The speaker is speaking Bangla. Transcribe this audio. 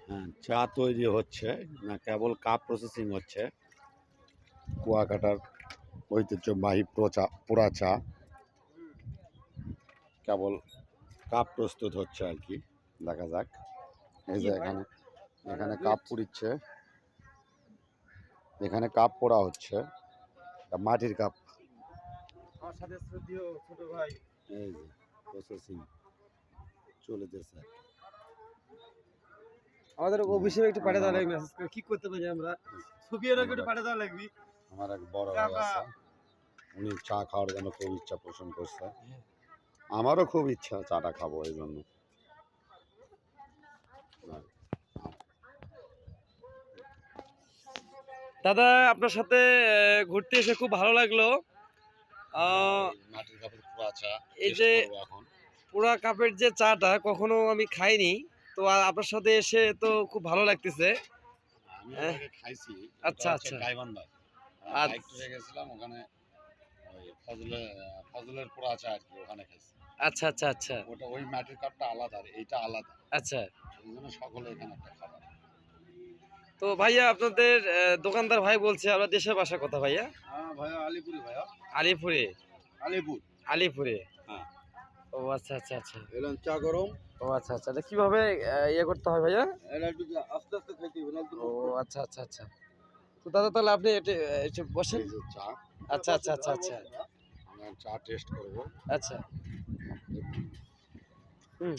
হ্যাঁ, চা তৈরি হচ্ছে না, কেবল কাপ প্রসেসিং হচ্ছে। কুয়াকাটার ঐতিহ্যবাহী পোড়া চা কেবল কাপ প্রস্তুত হচ্ছে আর কি। দেখা যাক। এই যে এখানে এখানে কাপ পুড়িচ্ছে, এখানে কাপ পোড়া হচ্ছে, মাটির কাপ। আমার সাথে শ্রদ্ধেয় ছোট ভাই এই যে প্রসেসিং চলেছে। আমাদের অফিসে একটু পাঠিয়ে দেওয়া লাগবে, মেসেজ করে কি করতে পারি আমরা, ছবি এর একটু পাঠিয়ে দেওয়া লাগবে। আমার এক বড় ভাই আছে, উনি চা খাওয়ার জন্য খুব ইচ্ছা পোষণ করছে। আমারও খুব ইচ্ছা চাটা খাবো, এই জন্য। দাদা, আপনার সাথে ঘুরতে এসে খুব ভালো লাগলো। মাটির কাপের পোড়া চা এই যে এখন পোড়া কাপের যে চাটা কখনো আমি খাইনি, তো আপনার সাথে এসে তো খুব ভালো লাগতেছে। আমি আগে খাইছি। আচ্ছা আচ্ছা গাইবান্ধা বাইক ট্যুরে গেছিলাম, ওখানে ওই ফজলের পোড়া চা আর কি, ওখানে খাইছি। আচ্ছা আচ্ছা আচ্ছা ওটা ওই মাটির কাপটা আলাদা আর এইটা আলাদা। আচ্ছা, এই জন্য সকলে এখানে একটা খাবার। তো ভাইয়া আপনাদের দোকানদার ভাই বলছে আপনার দেশের বাসা কথা ভাইয়া? হ্যাঁ ভাইয়া, আলিপুরে ভাইয়া। আলিপুরে? আলিপুর, আলিপুরে। হ্যাঁ। ও আচ্ছা আচ্ছা আচ্ছা। এলাম চা গরম। ও আচ্ছা আচ্ছা, এটা কিভাবে ইয়ে করতে হয় ভাইয়া? এটা একটু আস্তে আস্তে খাইতে হবে, নাহলে তো ও আচ্ছা আচ্ছা আচ্ছা। তো দাদা তাহলে আপনি একটু বসেন। এই যে চা, আচ্ছা আচ্ছা আচ্ছা আচ্ছা আমরা চা টেস্ট করবো। আচ্ছা। হুম।